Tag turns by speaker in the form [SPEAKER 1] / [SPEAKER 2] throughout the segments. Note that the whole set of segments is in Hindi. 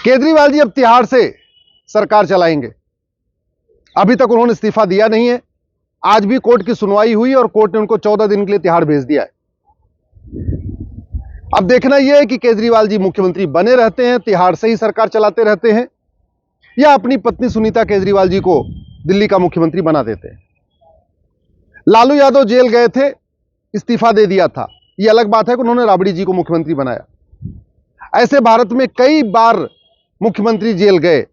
[SPEAKER 1] केजरीवाल जी अब तिहाड़ से सरकार चलाएंगे। अभी तक उन्होंने इस्तीफा दिया नहीं है। आज भी कोर्ट की सुनवाई हुई और कोर्ट ने उनको 14 दिन के लिए तिहाड़ भेज दिया है। अब देखना यह है कि केजरीवाल जी मुख्यमंत्री बने रहते हैं, तिहाड़ से ही सरकार चलाते रहते हैं, या अपनी पत्नी सुनीता केजरीवाल जी को दिल्ली का मुख्यमंत्री बना देते हैं। लालू यादव जेल गए थे, इस्तीफा दे दिया था। यह अलग बात है कि उन्होंने राबड़ी जी को मुख्यमंत्री बनाया। ऐसे भारत में कई बार मुख्यमंत्री जेल गए,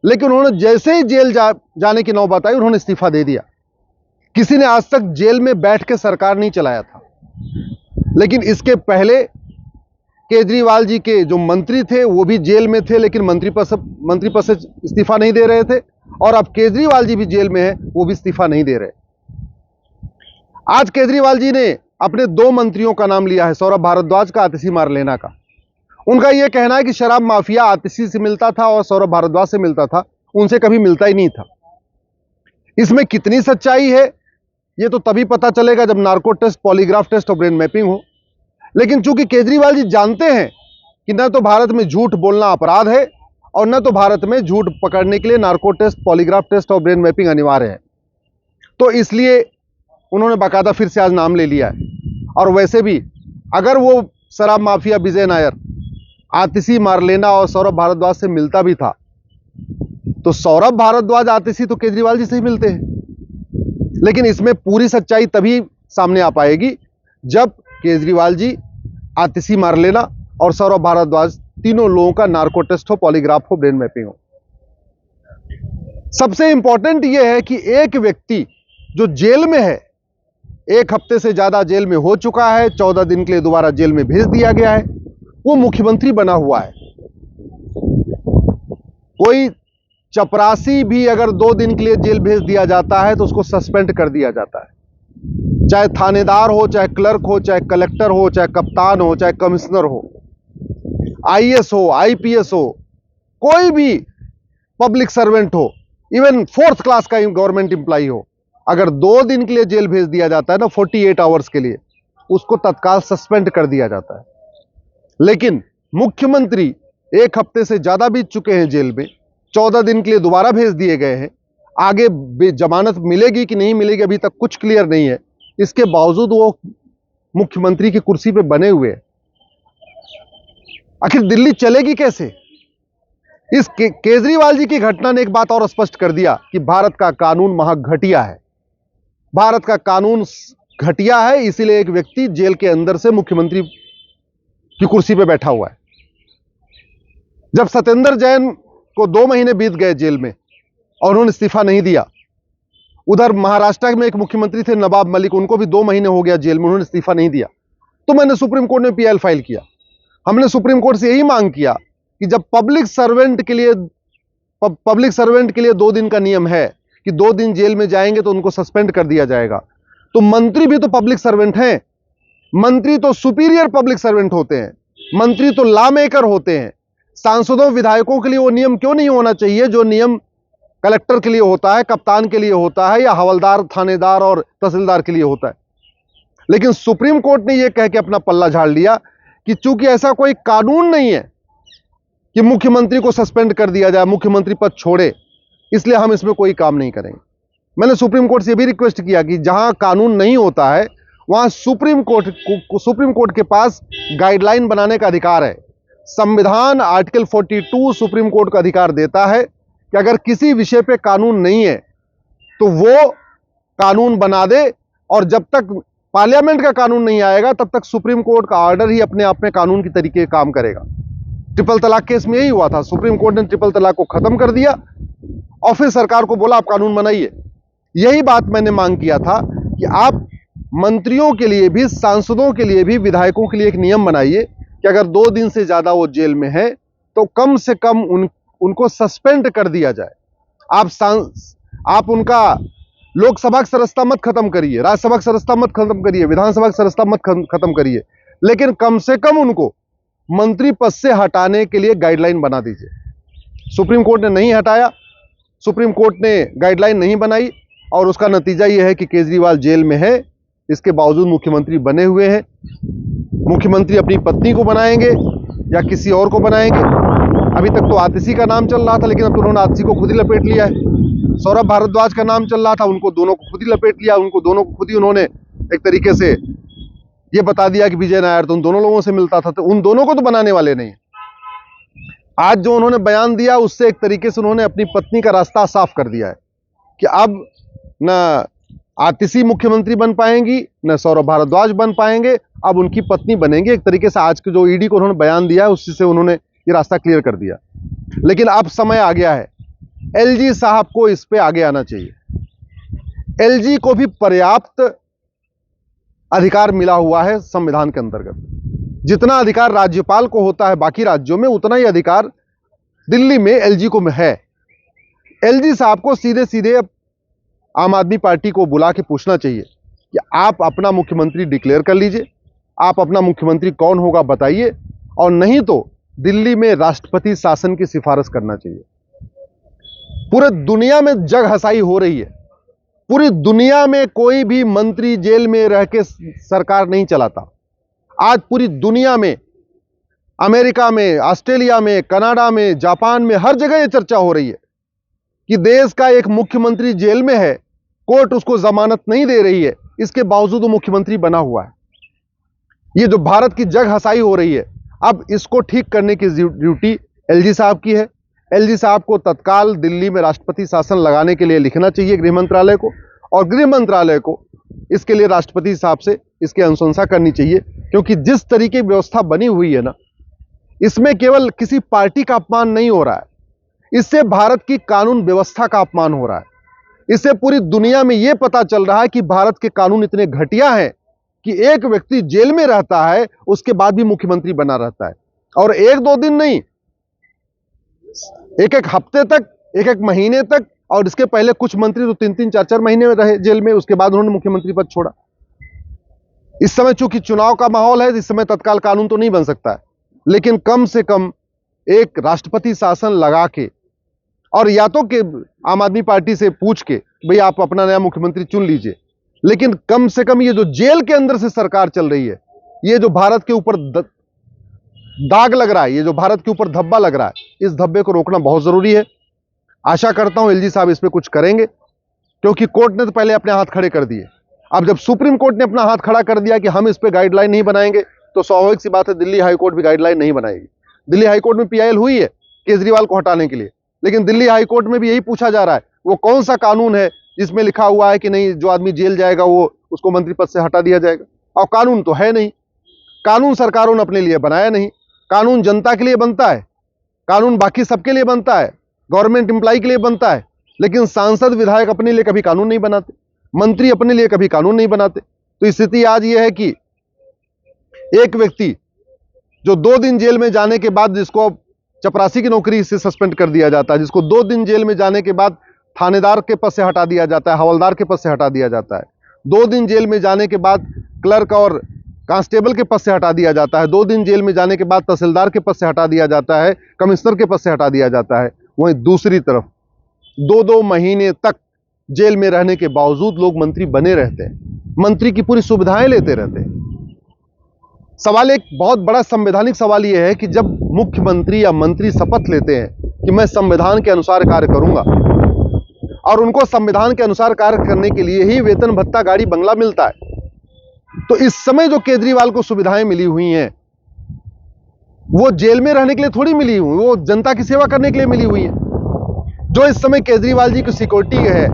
[SPEAKER 1] लेकिन उन्होंने जैसे ही जेल जाने की नौबत आई उन्होंने इस्तीफा दे दिया। किसी ने आज तक जेल में बैठ के सरकार नहीं चलाया था। लेकिन इसके पहले केजरीवाल जी के जो मंत्री थे वो भी जेल में थे, लेकिन मंत्री पद से इस्तीफा नहीं दे रहे थे। और अब केजरीवाल जी भी जेल में है, वो भी इस्तीफा नहीं दे रहे। आज केजरीवाल जी ने अपने 2 मंत्रियों का नाम लिया है, सौरभ भारद्वाज का, आतिशी मारलेना का। उनका यह कहना है कि शराब माफिया आतिशी से मिलता था और सौरभ भारद्वाज से मिलता था, उनसे कभी मिलता ही नहीं था। इसमें कितनी सच्चाई है यह तो तभी पता चलेगा जब नार्को टेस्ट, पॉलीग्राफ टेस्ट और ब्रेन मैपिंग हो। लेकिन चूंकि केजरीवाल जी जानते हैं कि न तो भारत में झूठ बोलना अपराध है और न तो भारत में झूठ पकड़ने के लिए नार्को टेस्ट, पॉलीग्राफ टेस्ट और ब्रेन मैपिंग अनिवार्य है, तो इसलिए उन्होंने बाकायदा फिर से आज नाम ले लिया है। और वैसे भी अगर वो शराब माफिया विजय नायर आतिशी मारलेना और सौरभ भारद्वाज से मिलता भी था, तो सौरभ भारद्वाज आतिशी तो केजरीवाल जी से ही मिलते हैं। लेकिन इसमें पूरी सच्चाई तभी सामने आ पाएगी जब केजरीवाल जी, आतिशी मारलेना और सौरभ भारद्वाज तीनों लोगों का नार्को टेस्ट हो, पॉलीग्राफ हो, ब्रेन मैपिंग हो। सबसे इंपॉर्टेंट यह है कि एक व्यक्ति जो जेल में है, 1 हफ्ते से ज्यादा जेल में हो चुका है, 14 दिन के लिए दोबारा जेल में भेज दिया गया है, वो मुख्यमंत्री बना हुआ है। कोई चपरासी भी अगर 2 दिन के लिए जेल भेज दिया जाता है तो उसको सस्पेंड कर दिया जाता है। चाहे थानेदार हो, चाहे क्लर्क हो, चाहे कलेक्टर हो, चाहे कप्तान हो, चाहे कमिश्नर हो, आईएएस हो, आईपीएस हो, कोई भी पब्लिक सर्वेंट हो, इवन 4th क्लास का गवर्नमेंट एम्प्लॉय हो, अगर 2 दिन के लिए जेल भेज दिया जाता है ना, 48 आवर्स के लिए, उसको तत्काल सस्पेंड कर दिया जाता है। लेकिन मुख्यमंत्री 1 हफ्ते से ज्यादा बीत चुके हैं जेल में, 14 दिन के लिए दोबारा भेज दिए गए हैं। आगे जमानत मिलेगी कि नहीं मिलेगी अभी तक कुछ क्लियर नहीं है। इसके बावजूद वो मुख्यमंत्री की कुर्सी पे बने हुए हैं। आखिर दिल्ली चलेगी कैसे? इस केजरीवाल जी की घटना ने एक बात और स्पष्ट कर दिया कि भारत का कानून महाघटिया है। भारत का कानून घटिया है, इसीलिए एक व्यक्ति जेल के अंदर से मुख्यमंत्री की कुर्सी पे बैठा हुआ है। जब सत्येंद्र जैन को 2 महीने बीत गए जेल में और उन्होंने इस्तीफा नहीं दिया, उधर महाराष्ट्र में एक मुख्यमंत्री थे नवाब मलिक, उनको भी 2 महीने हो गया जेल में, उन्होंने इस्तीफा नहीं दिया। तो मैंने सुप्रीम कोर्ट में पीआईएल फाइल किया। हमने सुप्रीम कोर्ट से यही मांग किया कि जब पब्लिक सर्वेंट के लिए 2 दिन का नियम है कि 2 दिन जेल में जाएंगे तो उनको सस्पेंड कर दिया जाएगा, तो मंत्री भी तो पब्लिक सर्वेंट हैं। मंत्री तो सुपीरियर पब्लिक सर्वेंट होते हैं, मंत्री तो लॉ मेकर होते हैं। सांसदों, विधायकों के लिए वो नियम क्यों नहीं होना चाहिए जो नियम कलेक्टर के लिए होता है, कप्तान के लिए होता है, या हवलदार, थानेदार और तहसीलदार के लिए होता है? लेकिन सुप्रीम कोर्ट ने यह कह के अपना पल्ला झाड़ लिया कि चूंकि ऐसा कोई कानून नहीं है कि मुख्यमंत्री को सस्पेंड कर दिया जाए, मुख्यमंत्री पद छोड़े, इसलिए हम इसमें कोई काम नहीं करेंगे। मैंने सुप्रीम कोर्ट से यह भी रिक्वेस्ट किया कि जहां कानून नहीं होता है वहां सुप्रीम कोर्ट के पास गाइडलाइन बनाने का अधिकार है। संविधान आर्टिकल 42 सुप्रीम कोर्ट का अधिकार देता है कि अगर किसी विषय पे कानून नहीं है तो वो कानून बना दे, और जब तक पार्लियामेंट का कानून नहीं आएगा तब तक सुप्रीम कोर्ट का ऑर्डर ही अपने आप में कानून की तरीके काम करेगा। ट्रिपल तलाक केस में यही हुआ था। सुप्रीम कोर्ट ने ट्रिपल तलाक को खत्म कर दिया और फिर सरकार को बोला आप कानून बनाइए। यही बात मैंने मांग किया था कि आप मंत्रियों के लिए भी, सांसदों के लिए भी, विधायकों के लिए एक नियम बनाइए कि अगर 2 दिन से ज्यादा वो जेल में है तो कम से कम उनको सस्पेंड कर दिया जाए। आप उनका लोकसभा की सदस्यता मत खत्म करिए, राज्यसभा की सदस्यता मत खत्म करिए, विधानसभा की सदस्यता मत खत्म करिए, लेकिन कम से कम उनको मंत्री पद से हटाने के लिए गाइडलाइन बना दीजिए। सुप्रीम कोर्ट ने नहीं हटाया, सुप्रीम कोर्ट ने गाइडलाइन नहीं बनाई, और उसका नतीजा यह है कि केजरीवाल जेल में है, इसके बावजूद मुख्यमंत्री बने हुए हैं। मुख्यमंत्री अपनी पत्नी को बनाएंगे या किसी और को बनाएंगे, अभी तक तो आतिशी का नाम चल रहा था, लेकिन अब तो उन्होंने आतिशी को खुद ही लपेट लिया है। सौरभ भारद्वाज का नाम चल रहा था, उनको दोनों को खुद ही लपेट लिया, उनको दोनों को खुद ही उन्होंने एक तरीके से ये बता दिया कि विजय नायर तो उन दोनों लोगों से मिलता था, तो उन दोनों को तो बनाने वाले नहीं। आज जो उन्होंने बयान दिया उससे एक तरीके से उन्होंने अपनी पत्नी का रास्ता साफ कर दिया है कि अब न आतिशी मुख्यमंत्री बन पाएंगी, न सौरभ भारद्वाज बन पाएंगे, अब उनकी पत्नी बनेंगे। एक तरीके से आज के जो ईडी को उन्होंने बयान दिया है उसी से उन्होंने ये रास्ता क्लियर कर दिया। लेकिन अब समय आ गया है, एलजी साहब को इस पे आगे आना चाहिए। एलजी को भी पर्याप्त अधिकार मिला हुआ है संविधान के अंतर्गत। जितना अधिकार राज्यपाल को होता है बाकी राज्यों में, उतना ही अधिकार दिल्ली में एलजी को है। एलजी साहब को सीधे सीधे आम आदमी पार्टी को बुला के पूछना चाहिए कि आप अपना मुख्यमंत्री डिक्लेयर कर लीजिए, आप अपना मुख्यमंत्री कौन होगा बताइए, और नहीं तो दिल्ली में राष्ट्रपति शासन की सिफारिश करना चाहिए। पूरे दुनिया में जग हंसाई हो रही है। पूरी दुनिया में कोई भी मंत्री जेल में रह के सरकार नहीं चलाता। आज पूरी दुनिया में, अमेरिका में, ऑस्ट्रेलिया में, कनाडा में, जापान में, हर जगह यह चर्चा हो रही है कि देश का एक मुख्यमंत्री जेल में है, कोर्ट उसको जमानत नहीं दे रही है, इसके बावजूद वो मुख्यमंत्री बना हुआ है। ये जो भारत की जग हंसाई हो रही है, अब इसको ठीक करने की ड्यूटी एलजी साहब की है। एलजी साहब को तत्काल दिल्ली में राष्ट्रपति शासन लगाने के लिए लिखना चाहिए गृह मंत्रालय को, और गृह मंत्रालय को इसके लिए राष्ट्रपति साहब से इसकी अनुशंसा करनी चाहिए। क्योंकि जिस तरीके की व्यवस्था बनी हुई है ना, इसमें केवल किसी पार्टी का अपमान नहीं हो रहा है, इससे भारत की कानून व्यवस्था का अपमान हो रहा है। इससे पूरी दुनिया में यह पता चल रहा है कि भारत के कानून इतने घटिया हैं कि एक व्यक्ति जेल में रहता है, उसके बाद भी मुख्यमंत्री बना रहता है, और एक दो दिन नहीं, एक एक हफ्ते तक, एक एक महीने तक, और इसके पहले कुछ मंत्री तो 3-3, 4-4 महीने में रहे जेल में, उसके बाद उन्होंने मुख्यमंत्री पद छोड़ा। इस समय चूंकि चुनाव का माहौल है, इस समय तत्काल कानून तो नहीं बन सकता है, लेकिन कम से कम एक राष्ट्रपति शासन लगा के, और या तो के आम आदमी पार्टी से पूछ के भाई आप अपना नया मुख्यमंत्री चुन लीजिए, लेकिन कम से कम ये जो जेल के अंदर से सरकार चल रही है, ये जो भारत के ऊपर दाग लग रहा है, ये जो भारत के ऊपर धब्बा लग रहा है, इस धब्बे को रोकना बहुत जरूरी है। आशा करता हूं एलजी साहब इस पे कुछ करेंगे, क्योंकि कोर्ट ने तो पहले अपने हाथ खड़े कर दिए। अब जब सुप्रीम कोर्ट ने अपना हाथ खड़ा कर दिया कि हम इस पे गाइडलाइन नहीं बनाएंगे, तो स्वाभाविक सी बात है दिल्ली हाईकोर्ट भी गाइडलाइन नहीं बनाएगी। दिल्ली हाईकोर्ट में पीआईएल हुई है केजरीवाल को हटाने के लिए, लेकिन दिल्ली हाईकोर्ट में भी यही पूछा जा रहा है वो कौन सा कानून है जिसमें लिखा हुआ है कि नहीं, जो आदमी जेल जाएगा वो उसको मंत्री पद से हटा दिया जाएगा। और कानून तो है नहीं, कानून सरकारों ने अपने लिए बनाया नहीं। कानून जनता के लिए बनता है, कानून बाकी सबके लिए बनता है, गवर्नमेंट एम्प्लॉय के लिए बनता है, लेकिन सांसद विधायक अपने लिए कभी कानून नहीं बनाते, मंत्री अपने लिए कभी कानून नहीं बनाते। तो स्थिति आज यह है कि एक व्यक्ति जो 2 दिन जेल में जाने के बाद, जिसको चपरासी की नौकरी से सस्पेंड कर दिया जाता है, जिसको 2 दिन जेल में जाने के बाद थानेदार के पद से हटा दिया जाता है, हवलदार के पद से हटा दिया जाता है, 2 दिन जेल में जाने के बाद क्लर्क और कांस्टेबल के पद से हटा दिया जाता है, 2 दिन जेल में जाने के बाद तहसीलदार के पद से हटा दिया जाता है, कमिश्नर के पद से हटा दिया जाता है। वहीं दूसरी तरफ 2-2 महीने तक जेल में रहने के बावजूद लोग मंत्री बने रहते हैं, मंत्री की पूरी सुविधाएं लेते रहते हैं। सवाल एक बहुत बड़ा संवैधानिक सवाल यह है कि जब मुख्यमंत्री या मंत्री शपथ लेते हैं कि मैं संविधान के अनुसार कार्य करूंगा, और उनको संविधान के अनुसार कार्य करने के लिए ही वेतन भत्ता, गाड़ी बंगला मिलता है, तो इस समय जो केजरीवाल को सुविधाएं मिली हुई हैं वो जेल में रहने के लिए थोड़ी मिली हुई, वो जनता की सेवा करने के लिए मिली हुई है। जो इस समय केजरीवाल जी की सिक्योरिटी है,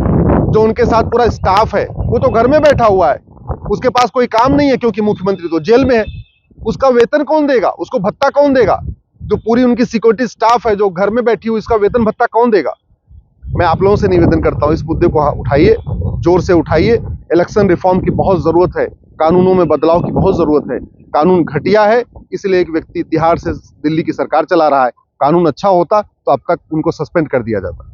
[SPEAKER 1] जो उनके साथ पूरा स्टाफ है, वो तो घर में बैठा हुआ है, उसके पास कोई काम नहीं है, क्योंकि मुख्यमंत्री तो जेल में है। उसका वेतन कौन देगा, उसको भत्ता कौन देगा? जो पूरी उनकी सिक्योरिटी स्टाफ है जो घर में बैठी हुई, इसका वेतन भत्ता कौन देगा? मैं आप लोगों से निवेदन करता हूं, इस मुद्दे को उठाइए, जोर से उठाइए। इलेक्शन रिफॉर्म की बहुत जरूरत है, कानूनों में बदलाव की बहुत जरूरत है। कानून घटिया है, इसलिए एक व्यक्ति तिहाड़ से दिल्ली की सरकार चला रहा है। कानून अच्छा होता तो अब तक उनको सस्पेंड कर दिया जाता।